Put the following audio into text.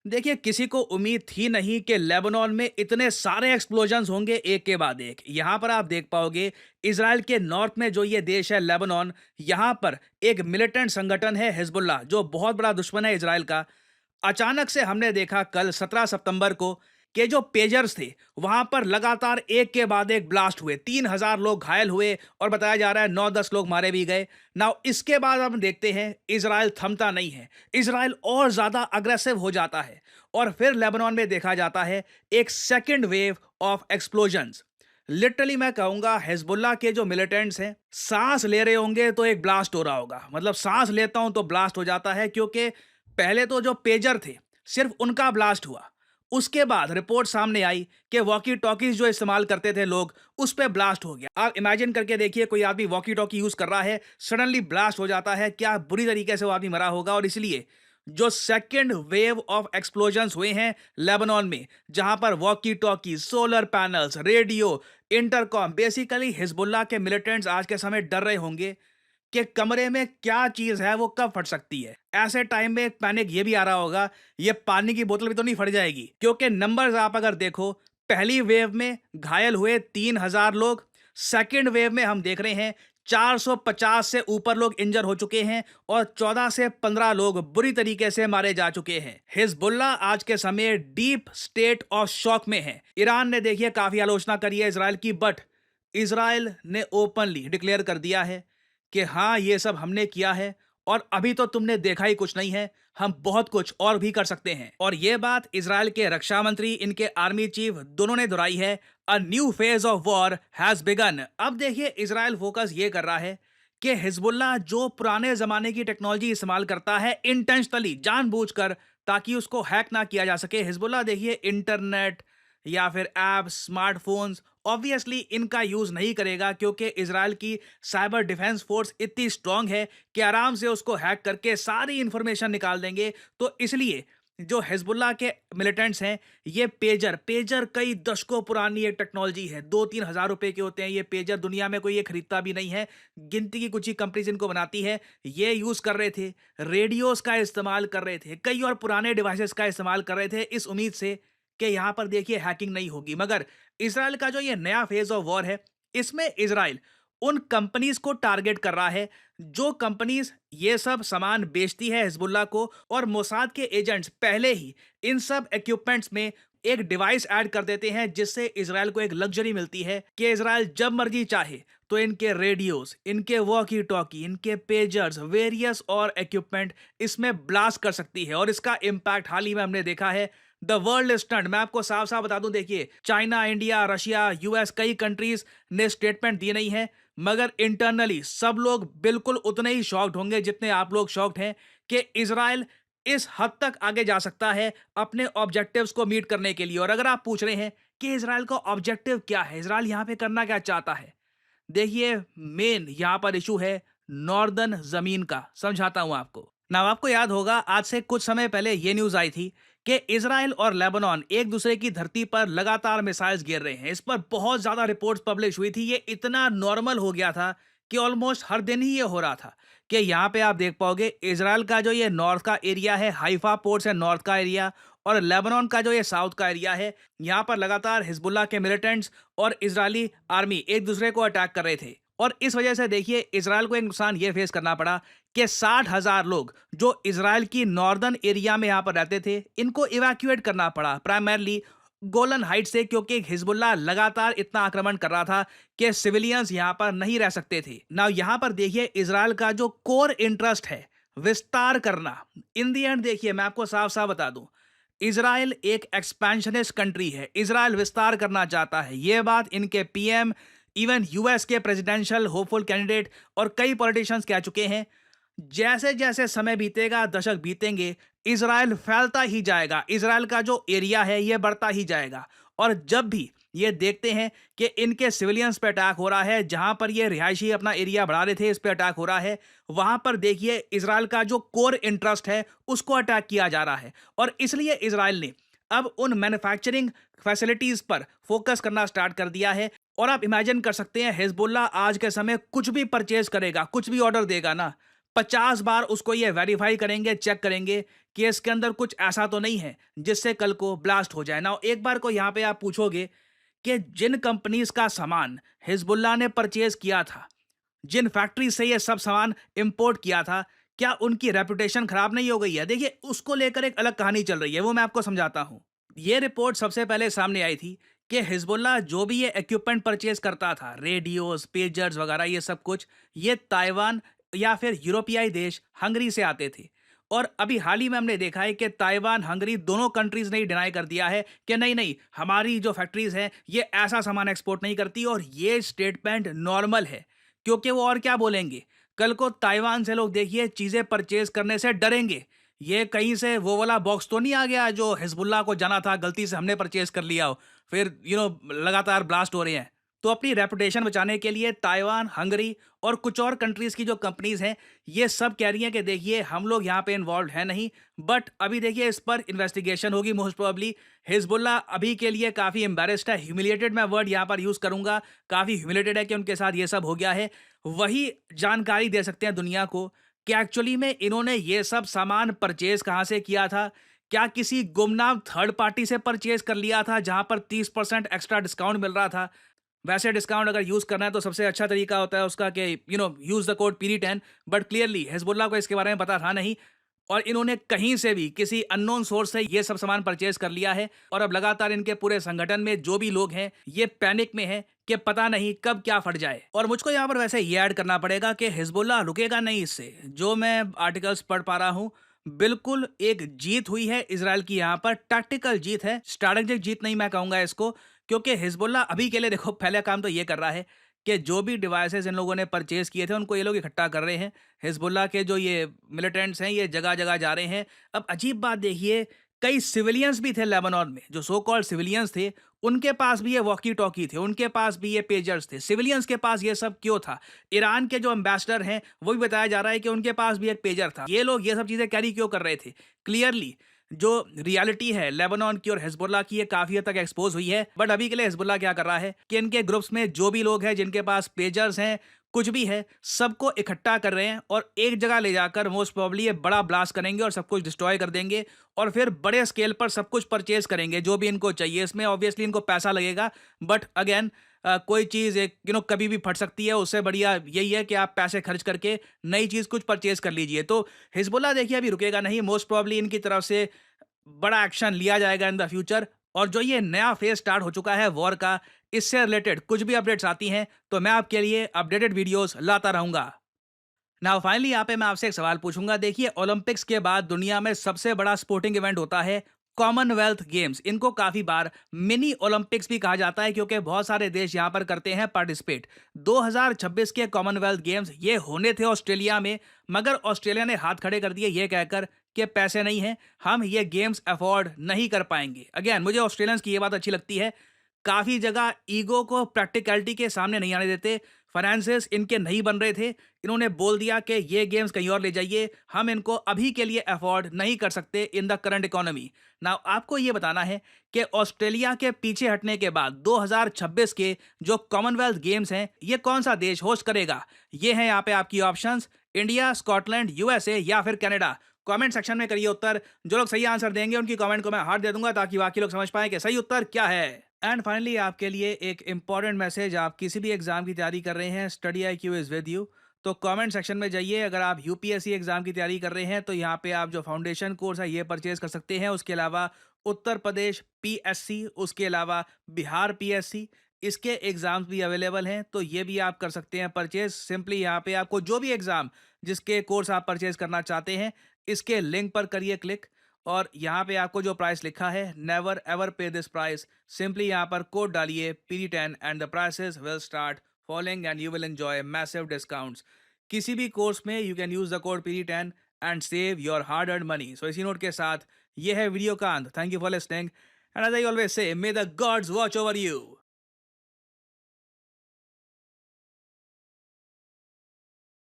देखिए, किसी को उम्मीद थी नहीं कि लेबनान में इतने सारे एक्सप्लोजन्स होंगे एक के बाद एक। यहाँ पर आप देख पाओगे, इज़राइल के नॉर्थ में जो ये देश है लेबनान, यहाँ पर एक मिलिटेंट संगठन है हिजबुल्लाह, जो बहुत बड़ा दुश्मन है इज़राइल का। अचानक से हमने देखा कल 17 सितंबर को कि जो पेजर्स थे, वहां पर लगातार एक के बाद एक ब्लास्ट हुए, 3,000 लोग घायल हुए और बताया जा रहा है 9-10 लोग मारे भी गए। नाउ इसके बाद हम देखते हैं इजराइल थमता नहीं है, इजराइल और ज्यादा अग्रेसिव हो जाता है और फिर लेबनान में देखा जाता है एक second wave of explosions. Literally मैं कहूंगा हिजबुल्लाह के जो मिलिटेंट्स हैं, सांस ले रहे होंगे तो एक ब्लास्ट हो रहा होगा, मतलब सांस लेता हूं तो ब्लास्ट हो जाता है, क्योंकि पहले तो जो पेजर थे सिर्फ उनका ब्लास्ट हुआ। उसके बाद रिपोर्ट सामने आई कि वॉकी टॉकीज जो इस्तेमाल करते थे लोग, उस पे ब्लास्ट हो गया। आप इमेजिन करके देखिए, कोई आदमी वॉकी टॉकी यूज कर रहा है, सडनली ब्लास्ट हो जाता है, क्या बुरी तरीके से वो आदमी मरा होगा। और इसलिए जो सेकेंड वेव ऑफ एक्सप्लोजन्स हुए हैं लेबनान में, जहां पर walkie talkie, solar panels, radio, intercom, basically Hezbollah के मिलिटेंट्स आज के समय डर रहे होंगे कि कमरे में क्या चीज है वो कब फट सकती है। ऐसे टाइम में एक पैनिक ये भी आ रहा होगा, ये पानी की बोतल भी तो नहीं फट जाएगी, क्योंकि नंबर्स आप अगर देखो, पहली वेव में घायल हुए 3,000 लोग, सेकेंड वेव में हम देख रहे हैं 450 से ऊपर लोग इंजर हो चुके हैं और 14 से 15 लोग बुरी तरीके से मारे जा चुके हैं। हिजबुल्लाह आज के समय डीप स्टेट ऑफ शॉक में है। ईरान ने देखिए काफी आलोचना करी है इसराइल की, बट इसराइल ने ओपनली डिक्लेयर कर दिया है कि हाँ, ये सब हमने किया है और अभी तो तुमने देखा ही कुछ नहीं है, हम बहुत कुछ और भी कर सकते हैं। और ये बात इजराइल के रक्षा मंत्री, इनके आर्मी चीफ दोनों ने दोहराई है। A new phase of war has begin. अब देखिए, इजराइल फोकस ये कर रहा है कि हिजबुल्लाह जो पुराने जमाने की टेक्नोलॉजी इस्तेमाल करता है इंटेंशनली, जानबूझकर, ताकि उसको हैक ना किया जा सके। हिजबुल्लाह देखिए इंटरनेट या फिर ऐप्स, स्मार्टफोन्स, ऑब्वियसली इनका यूज नहीं करेगा, क्योंकि इजराइल की साइबर डिफेंस फोर्स इतनी स्ट्रांग है कि आराम से उसको हैक करके सारी इंफॉर्मेशन निकाल देंगे। तो इसलिए जो हिजबुल्लाह के मिलिटेंट्स हैं, ये पेजर पेजर कई दशकों पुरानी एक टेक्नोलॉजी है, 2-3 हज़ार रुपए के होते हैं ये पेजर, दुनिया में कोई ये खरीदता भी नहीं है, गिनती की कुछ ही कंपनीज इनको बनाती है। ये यूज कर रहे थे, रेडियोस का इस्तेमाल कर रहे थे, कई और पुराने डिवाइसेस का इस्तेमाल कर रहे थे, इस उम्मीद से कि यहां पर देखिए हैकिंग नहीं होगी। मगर इसराइल का जो ये नया फेज ऑफ वॉर है, इसमें इसराइल उन कंपनीज को टारगेट कर रहा है जो कंपनीज ये सब सामान बेचती है हिजबुल्लाह को, और मोसाद के एजेंट्स पहले ही इन सब इक्विपमेंट्स में एक डिवाइस ऐड कर देते हैं, जिससे इसराइल को एक लग्जरी मिलती है कि इसराइल जब मर्जी चाहे तो इनके रेडियोस, इनके वॉकी टॉकी, इनके पेजर्स, वेरियस और इक्विपमेंट इसमें ब्लास्ट कर सकती है। और इसका इम्पैक्ट हाल ही में हमने देखा है। द वर्ल्ड स्टंट, मैं आपको साफ साफ बता दूं, देखिए चाइना, इंडिया, रशिया, यूएस, कई कंट्रीज ने स्टेटमेंट दिए नहीं है, मगर इंटरनली सब लोग बिल्कुल उतने ही शॉक्ड होंगे जितने आप लोग शॉक्ड हैं कि इसराइल इस हद तक आगे जा सकता है अपने ऑब्जेक्टिव्स को मीट करने के लिए। और अगर आप पूछ रहे हैं कि इसराइल का ऑब्जेक्टिव क्या है, इसराइल यहां पे करना क्या चाहता है, देखिए मेन यहां पर इशू है नॉर्दर्न जमीन का। समझाता हूं आपको ना। आपको याद होगा आज से कुछ समय पहले ये न्यूज आई थी कि इसराइल और लेबनान एक दूसरे की धरती पर लगातार मिसाइल्स गिर रहे हैं। इस पर बहुत ज्यादा रिपोर्ट्स पब्लिश हुई थी, ये इतना नॉर्मल हो गया था कि ऑलमोस्ट हर दिन ही ये हो रहा था। कि यहाँ पे आप देख पाओगे इसराइल का जो ये नॉर्थ का एरिया है, हाइफा पोर्ट है नॉर्थ का एरिया, और लेबनान का जो ये साउथ का एरिया है, यहाँ पर लगातार हिजबुल्लाह के मिलिटेंट्स और इजरायली आर्मी एक दूसरे को अटैक कर रहे थे। और इस वजह से देखिए इसराइल को एक नुकसान ये फेस करना पड़ा कि 60,000 लोग जो इसराइल की नॉर्दर्न एरिया में यहाँ पर रहते थे, इनको इवैक्यूएट करना पड़ा, प्राइमरली गोलन हाइट से, क्योंकि हिजबुल्लाह लगातार इतना आक्रमण कर रहा था कि सिविलियंस यहां पर नहीं रह सकते थे। ना यहां पर देखिए इजराइल का जो कोर इंटरेस्ट है विस्तार करना, इन दी एंड देखिए मैं आपको साफ साफ बता दूं, इजराइल एक एक्सपेंशनिस्ट कंट्री है, इजराइल विस्तार करना चाहता है। यह बात इनके पीएम, इवन यूएस के प्रेसिडेंशियल होपफुल कैंडिडेट और कई पॉलिटिशियंस कह चुके हैं। जैसे जैसे समय बीतेगा, दशक बीतेंगे, इजराइल फैलता ही जाएगा, इजराइल का जो एरिया है यह बढ़ता ही जाएगा। और जब भी ये देखते हैं कि इनके सिविलियंस पे अटैक हो रहा है, जहां पर ये रिहायशी अपना एरिया बढ़ा रहे थे, इस पे अटैक हो रहा है, वहां पर देखिए इजराइल का जो कोर इंटरेस्ट है उसको अटैक किया जा रहा है। और इसलिए इजराइल ने अब उन मैन्युफैक्चरिंग फैसिलिटीज पर फोकस करना स्टार्ट कर दिया है। और आप इमेजिन कर सकते हैं हिजबुल्लाह आज के समय कुछ भी परचेज करेगा, कुछ भी ऑर्डर देगा ना, 50 बार उसको ये वेरीफाई करेंगे, चेक करेंगे कि इसके अंदर कुछ ऐसा तो नहीं है जिससे कल को ब्लास्ट हो जाए ना। एक बार को यहाँ पे आप पूछोगे कि जिन कंपनीज का सामान हिजबुल्लाह ने परचेज किया था, जिन फैक्ट्री से ये सब सामान इंपोर्ट किया था, क्या उनकी रेपुटेशन खराब नहीं हो गई है? देखिए, उसको लेकर एक अलग कहानी चल रही है, वो मैं आपको समझाता हूं। ये रिपोर्ट सबसे पहले सामने आई थी कि हिजबुल्लाह जो भी ये इक्विपमेंट परचेज करता था, रेडियोस, पेजर्स वगैरह, ये सब कुछ, ये ताइवान या फिर यूरोपियाई देश हंगरी से आते थे। और अभी हाल ही में हमने देखा है कि ताइवान, हंगरी दोनों कंट्रीज ने डिनाई कर दिया है कि नहीं नहीं, हमारी जो फैक्ट्रीज हैं ये ऐसा सामान एक्सपोर्ट नहीं करती, और ये स्टेटमेंट नॉर्मल है। क्योंकि वो और क्या बोलेंगे, कल को ताइवान से लोग देखिए चीजें परचेज करने से डरेंगे। ये कहीं से वो वाला बॉक्स तो नहीं आ गया जो हिजबुल्लाह को जाना था, गलती से हमने परचेज कर लिया हो, फिर लगातार ब्लास्ट हो रहे हैं। तो अपनी रेपुटेशन बचाने के लिए ताइवान, हंगरी और कुछ और कंट्रीज की जो कंपनीज हैं, ये सब कह रही हैं कि देखिए हम लोग यहाँ पे इन्वॉल्व है नहीं। बट अभी देखिए इस पर इन्वेस्टिगेशन होगी मोस्ट प्रोबेबली। हिजबुल्लाह अभी के लिए काफ़ी एम्बेरेस्ड है, ह्यूमिलिएटेड मैं वर्ड यहाँ पर यूज़ करूँगा, काफ़ी ह्यूमिलिएटेड है कि उनके साथ ये सब हो गया है। वही जानकारी दे सकते हैं दुनिया को कि एक्चुअली में इन्होंने ये सब सामान परचेज कहाँ से किया था। क्या किसी गुमनाम थर्ड पार्टी से परचेज कर लिया था जहां पर 30% एक्स्ट्रा डिस्काउंट मिल रहा था? वैसे डिस्काउंट अगर यूज़ करना है तो सबसे अच्छा तरीका होता है उसका कि use the code PD10। But clearly Hezbollah को इसके बारे में पता था नहीं, और इन्होंने कहीं से भी किसी अननोन सोर्स से ये सब सामान परचेज कर लिया है। और अब लगातार इनके पूरे संगठन में जो भी लोग हैं ये पैनिक में है कि पता नहीं कब क्या फट जाए। और मुझको यहाँ पर वैसे ये ऐड करना पड़ेगा कि हिजबुल्लाह रुकेगा नहीं इससे। जो मैं आर्टिकल्स पढ़ पा रहा हूँ, बिल्कुल एक जीत हुई है इसराइल की, यहाँ पर टैक्टिकल जीत है, स्ट्रैटेजिक जीत नहीं मैं कहूंगा इसको। क्योंकि हिजबुल्लाह अभी के लिए देखो पहले काम तो ये कर रहा है कि जो भी डिवाइसेस इन लोगों ने परचेज किए थे उनको ये लोग इकट्ठा कर रहे हैं। हिजबुल्लाह के जो ये मिलिटेंट्स हैं ये जगह जगह जा रहे हैं। अब अजीब बात देखिए, कई सिविलियंस भी थे लेबनान में, जो सो कॉल्ड सिविलियंस थे, उनके पास भी ये वॉकी टॉकी थे, उनके पास भी ये पेजर्स थे। सिविलियंस के पास ये सब क्यों था? ईरान के जो एम्बेसडर हैं वो भी बताया जा रहा है कि उनके पास भी एक पेजर था। ये लोग ये सब चीजें कैरी क्यों कर रहे थे? क्लियरली जो रियलिटी है लेबनान की और हिजबुल्लाह की, ये काफी हद तक एक्सपोज हुई है। बट अभी के लिए हिजबुल्लाह क्या कर रहा है कि इनके ग्रुप्स में जो भी लोग हैं जिनके पास पेजर्स हैं, कुछ भी है, सबको इकट्ठा कर रहे हैं और एक जगह ले जाकर मोस्ट प्रोबेबली ये बड़ा ब्लास्ट करेंगे और सब कुछ डिस्ट्रॉय कर देंगे। और फिर बड़े स्केल पर सब कुछ परचेज करेंगे जो भी इनको चाहिए। इसमें ऑब्वियसली इनको पैसा लगेगा, बट अगेन कोई चीज़ एक कभी भी फट सकती है। उससे बढ़िया यही है कि आप पैसे खर्च करके नई चीज़ कुछ परचेज कर लीजिए। तो हिजबुल्लाह देखिए अभी रुकेगा नहीं, मोस्ट प्रोबेबली इनकी तरफ से बड़ा एक्शन लिया जाएगा इन द फ्यूचर। और जो ये नया फेज स्टार्ट हो चुका है वॉर का, इससे रिलेटेड कुछ भी अपडेट्स आती हैं तो मैं आपके लिए अपडेटेड वीडियोस लाता रहूंगा। नाउ फाइनली यहाँ पे मैं आपसे एक सवाल पूछूंगा। देखिए, ओलंपिक्स के बाद दुनिया में सबसे बड़ा स्पोर्टिंग इवेंट होता है कॉमनवेल्थ गेम्स। इनको काफी बार मिनी ओलंपिक्स भी कहा जाता है क्योंकि बहुत सारे देश यहाँ पर करते हैं पार्टिसिपेट। 2026 के कॉमनवेल्थ गेम्स ये होने थे ऑस्ट्रेलिया में, मगर ऑस्ट्रेलिया ने हाथ खड़े कर दिए ये कहकर कि पैसे नहीं हैं, हम ये गेम्स अफोर्ड नहीं कर पाएंगे। अगेन मुझे ऑस्ट्रेलियंस की ये बात अच्छी लगती है, काफ़ी जगह ईगो को प्रैक्टिकलिटी के सामने नहीं आने देते। फाइनेंसेस इनके नहीं बन रहे थे, इन्होंने बोल दिया कि ये गेम्स कहीं और ले जाइए, हम इनको अभी के लिए अफोर्ड नहीं कर सकते in the current economy. Now आपको ये बताना है कि ऑस्ट्रेलिया के पीछे हटने के बाद 2026 के जो कॉमनवेल्थ गेम्स हैं ये कौन सा देश होस्ट करेगा। ये हैं यहाँ पे आपकी ऑप्शंस, इंडिया, स्कॉटलैंड, USA या फिर कनाडा। कमेंट सेक्शन में करिए उत्तर। जो लोग सही आंसर देंगे उनकी कमेंट को मैं हार्ट दे दूंगा ताकि बाकी लोग समझ पाए कि सही उत्तर क्या है। एंड फाइनली आपके लिए एक इंपॉर्टेंट मैसेज, आप किसी भी एग्जाम की तैयारी कर रहे हैं, study IQ is with you. तो कमेंट सेक्शन में जाइए। अगर आप UPSC एग्जाम की तैयारी कर रहे हैं तो यहाँ पे आप जो फाउंडेशन कोर्स है ये परचेज कर सकते हैं। उसके अलावा उत्तर प्रदेश PSC, उसके अलावा बिहार PSC, इसके एग्जाम्स भी अवेलेबल हैं, तो ये भी आप कर सकते हैं परचेज। सिंपली यहाँ पे आपको जो भी एग्जाम जिसके कोर्स आप परचेज करना चाहते हैं इसके लिंक पर करिए क्लिक, और यहाँ पे आपको जो प्राइस लिखा है never ever pay this price, simply यहाँ पर कोड डालिए PD10 and the prices will start following and you will enjoy massive discounts. किसी भी कोर्स में you can use the code PD10 and save your hard earned money. So इसी नोट के साथ ये है वीडियो का अंत। Thank you for listening and as I always say, may the gods watch over you.